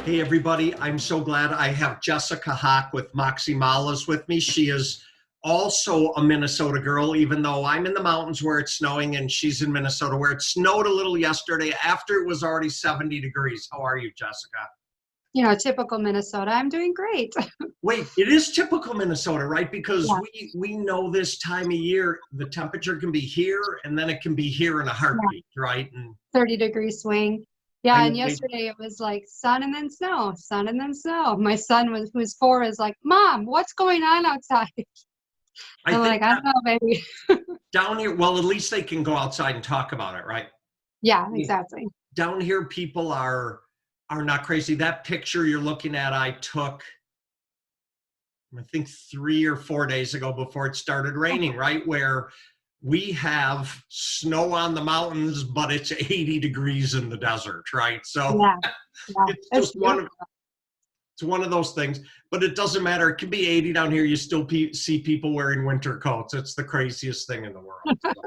Hey everybody, I'm so glad I have Jessica Hoch with Moxie with me. She is also a Minnesota girl, even though I'm in the mountains where it's snowing and she's in Minnesota where it snowed a little yesterday after it was already 70 degrees. How are you, Jessica? Typical Minnesota. I'm doing great. Wait, it is typical Minnesota, right? Because Yeah, we know this time of year, the temperature can be here and then it can be here in a yeah. heartbeat, right? And 30-degree swing. I Yeah, and know they, yesterday it was like sun and then snow, sun and then snow. My son who's 4 is like, Mom, what's going on outside? I I'm think like, I don't know, baby. down here, well, at least they can go outside and talk about it, right? Yeah, exactly. Down here people are not crazy. That picture you're looking at I took I think 3 or 4 days ago before it started raining, right, where we have snow on the mountains but it's 80 degrees in the desert, right? So Yeah, yeah. it's It's just beautiful. it's one of those things, but it doesn't matter. It can be 80 down here, you still see people wearing winter coats. It's the craziest thing in the world. So,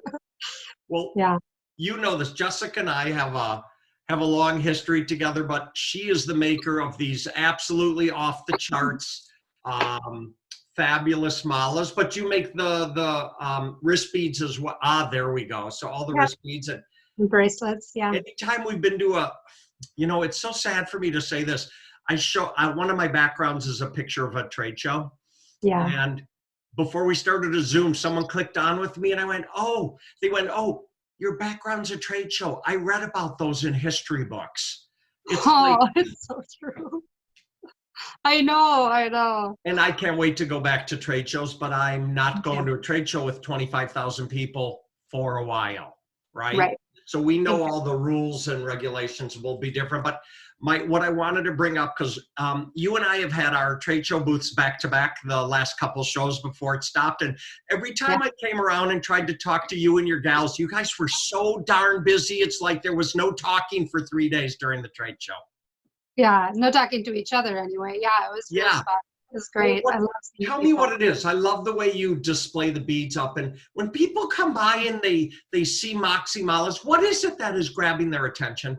well, Yeah. you know this. Jessica and I have a long history together, but she is the maker of these absolutely off the charts, um, fabulous malas. But you make the wrist beads as well. Ah, there we go. So all the Yeah. wrist beads. And Bracelets. Yeah. anytime we've been to it's so sad for me to say this. One of my backgrounds is a picture of a trade show, Yeah. and before we started a Zoom, someone clicked on with me and I went, oh, they went, oh, your background's a trade show. I read about those in history books. It's Oh, like, it's so true. I know, I know. and I can't wait to go back to trade shows, but I'm not Yeah. going to a trade show with 25,000 people for a while, right? Right. So we know Exactly. all the rules and regulations will be different. But what I wanted to bring up, because you and I have had our trade show booths back to back the last couple shows before it stopped. And every Yeah. time I came around and tried to talk to you and your gals, you guys were so darn busy. It's like there was no talking for 3 days during the trade show. Yeah. No talking to each other anyway. Yeah, it was really Yeah. fun. It was Well, great. I love seeing tell me what people. it is. I love the way you display the beads up. And when people come by and they see Moxie Malas, what is it that is grabbing their attention?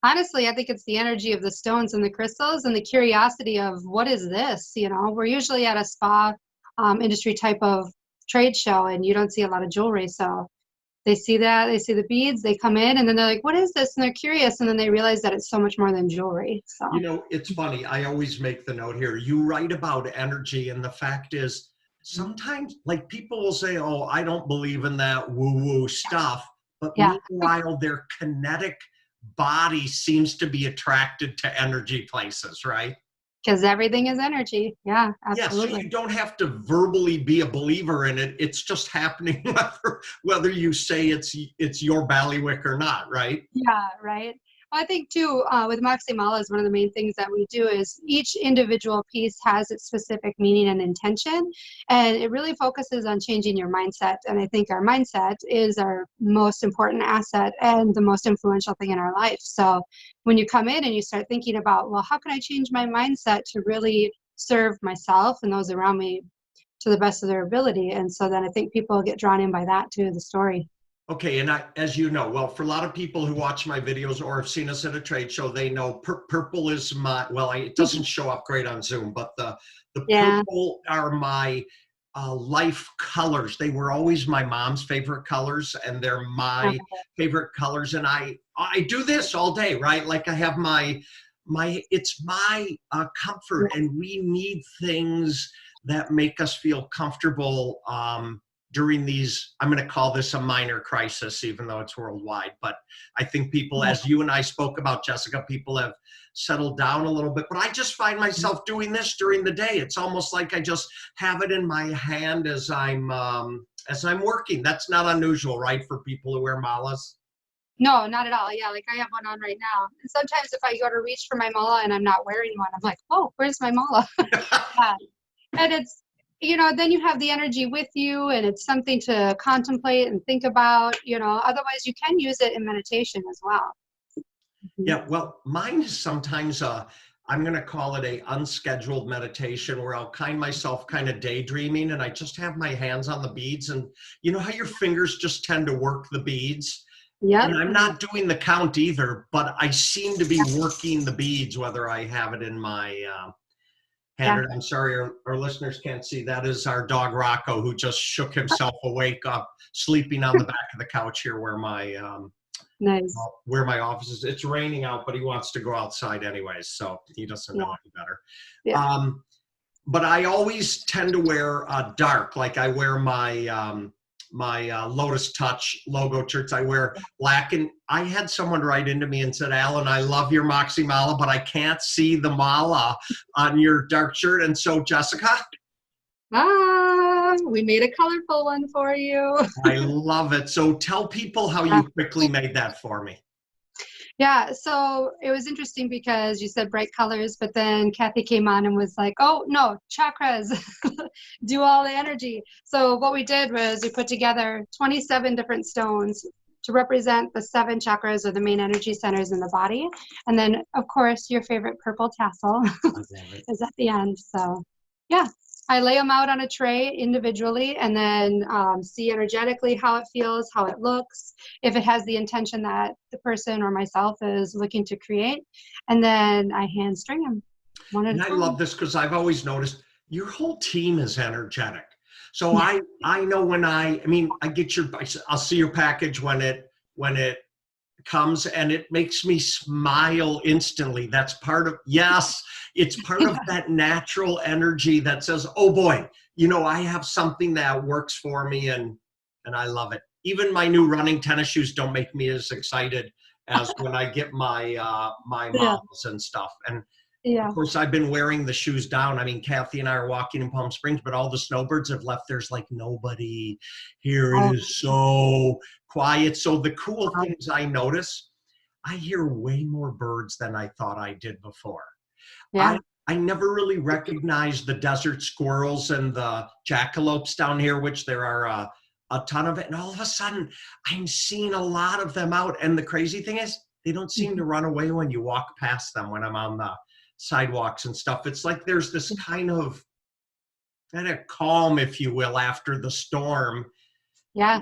Honestly, I think it's the energy of the stones and the crystals and the curiosity of what is this? We're usually at a spa industry type of trade show and you don't see a lot of jewelry. So they see that, they see the beads, they come in and then they're like, what is this? And they're curious and then they realize that it's so much more than jewelry. So, It's funny. I always make the note here. You write about energy, and the fact is, sometimes, like people will say, "Oh, I don't believe in that woo-woo stuff," but yeah, meanwhile, their kinetic body seems to be attracted to energy places, right? because everything is energy. Yeah, Yeah, so absolutely. you don't have to verbally be a believer in it. It's just happening whether you say it's your ballywick or not, right? Yeah, right. Well, I think too, with Moxie Malas, one of the main things that we do is each individual piece has its specific meaning and intention, and it really focuses on changing your mindset. And I think our mindset is our most important asset and the most influential thing in our life. So when you come in and you start thinking about, well, how can I change my mindset to really serve myself and those around me to the best of their ability? And so then I think people get drawn in by that too, the story. Okay, and as you know, well, for a lot of people who watch my videos or have seen us at a trade show, they know purple is my, well, it doesn't show up great on Zoom, but the Yeah. purple are my life colors. They were always my mom's favorite colors, and they're my favorite colors. And I do this all day, right? Like I have it's my comfort, and we need things that make us feel comfortable. During these, I'm going to call this a minor crisis, even though it's worldwide. But I think people, as you and I spoke about, Jessica, people have settled down a little bit. But I just find myself doing this during the day. It's almost like I just have it in my hand as I'm working. That's not unusual, right, for people who wear malas? No, not at all. Yeah, like I have one on right now. And sometimes if I go to reach for my mala and I'm not wearing one, I'm like, oh, where's my mala? Yeah. And then you have the energy with you and it's something to contemplate and think about. Otherwise you can use it in meditation as well. Mhm. Yeah, well, mine is sometimes I'm going to call it a unscheduled meditation where I'll kind myself kind of daydreaming and I just have my hands on the beads, and you know how your fingers just tend to work the beads, Yep. And I'm not doing the count either, but I seem to be working the beads, whether I have it in my hand. Yeah. I'm sorry, our listeners can't see. That is our dog Rocco, who just shook himself awake up, sleeping on the back of the couch here Nice. where my office is. It's raining out, but he wants to go outside anyways, so he doesn't know Yeah. any better. Yeah. But I always tend to wear dark. Like I wear my Lotus Touch logo shirts. I wear black, and I had someone write into me and said, "Allan, I love your Moxie mala, but I can't see the mala on your dark shirt." And so, Jessica, We made a colorful one for you. I love it. So tell people how you quickly made that for me. Yeah, so it was interesting because you said bright colors, but then Kathy came on and was like, oh, no, chakras, do all the energy. So what we did was we put together 27 different stones to represent the 7 chakras or the main energy centers in the body. And then, of course, your favorite purple tassel is at the end. So, yeah. I lay them out on a tray individually and then see energetically how it feels, how it looks, if it has the intention that the person or myself is looking to create. And then I hand string them one at a And I time. love this because I've always noticed your whole team is energetic. So I know when I mean, I'll see your package when it comes, and it makes me smile instantly. That's part of, yes, it's part of that natural energy that says, oh boy, I have something that works for me, and I love it. Even my new running tennis shoes don't make me as excited as when I get my Yeah. models and stuff. And Yeah. of course, I've been wearing the shoes down. I mean, Kathy and I are walking in Palm Springs, but all the snowbirds have left. There's like nobody here. It is so quiet. So the cool things I notice, I hear way more birds than I thought I did before. Yeah. I never really recognized the desert squirrels and the jackalopes down here, which there are a ton of it. And all of a sudden, I'm seeing a lot of them out. And the crazy thing is, they don't seem to run away when you walk past them when I'm on the sidewalks and stuff. It's like there's this kind of calm, if you will, after the storm. Yeah.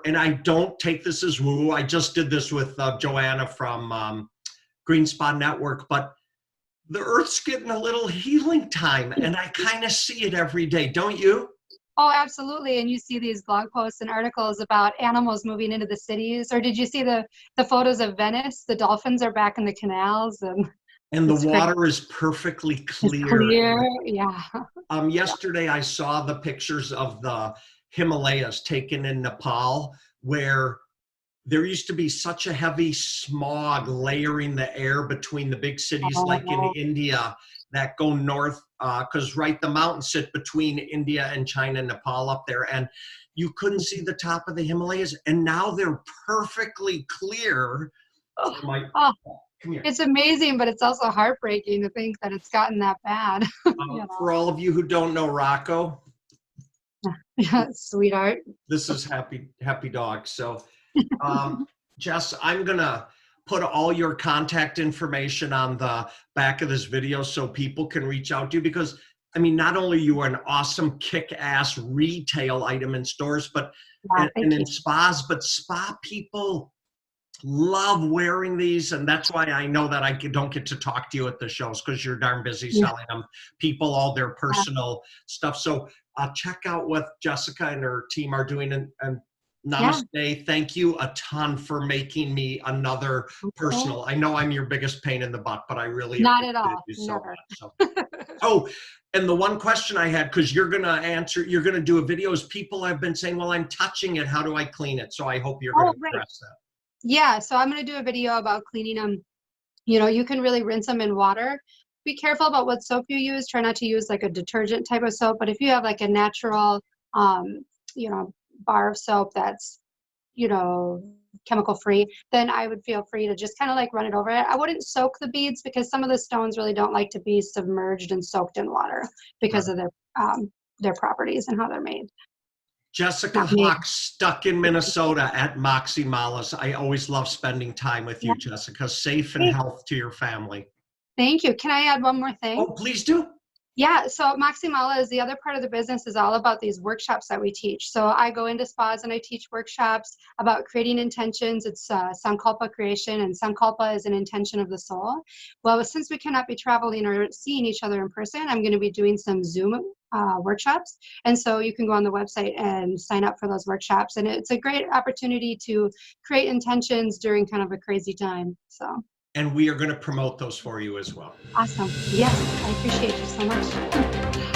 And I don't take this as woo. I just did this with Joanna from Green Spot Network, but the Earth's getting a little healing time, and I kind of see it every day, don't you? Oh, absolutely. And you see these blog posts and articles about animals moving into the cities. Or did you see the photos of Venice? The dolphins are back in the canals, And the water is perfectly clear. Yeah. Yesterday, I saw the pictures of the Himalayas taken in Nepal, where there used to be such a heavy smog layering the air between the big cities like in India that go north, because the mountains sit between India and China and Nepal up there, and you couldn't see the top of the Himalayas, and now they're perfectly clear. Come here. It's amazing, but it's also heartbreaking to think that it's gotten that bad. For all of you who don't know Rocco, sweetheart. this is happy dog. So Jess, I'm gonna put all your contact information on the back of this video so people can reach out to you, because I mean, not only are you an awesome kick-ass retail item in stores, but and in spas, but spa people love wearing these, and that's why I know that I don't get to talk to you at the shows, because you're darn busy selling them people all their personal stuff. So check out what Jessica and her team are doing, and namaste. Thank you a ton for making me another personal. I know I'm your biggest pain in the butt, but I really not at all. You so much. So. Oh, and the one question I had, because you're gonna do a video, is people have been saying, well, I'm touching it, how do I clean it? So I hope you're gonna address that. Yeah, so I'm going to do a video about cleaning them. You can really rinse them in water. Be careful about what soap you use. Try not to use like a detergent type of soap, but if you have like a natural, bar of soap that's, chemical free, then I would feel free to just kind of like run it over it. I wouldn't soak the beads because some of the stones really don't like to be submerged and soaked in water because of their properties and how they're made. Jessica Hoch, stuck in Minnesota at Moxie Malas. I always love spending time with you, Jessica. Safe and health to your family. Thank you. Can I add one more thing? Oh, please do. Yeah, so Maximala is the other part of the business is all about these workshops that we teach. So I go into spas and I teach workshops about creating intentions. It's Sankalpa creation, and Sankalpa is an intention of the soul. Well, since we cannot be traveling or seeing each other in person, I'm going to be doing some Zoom workshops. And so you can go on the website and sign up for those workshops. And it's a great opportunity to create intentions during kind of a crazy time. So And we are going to promote those for you as well. awesome. Yes, I appreciate you so much.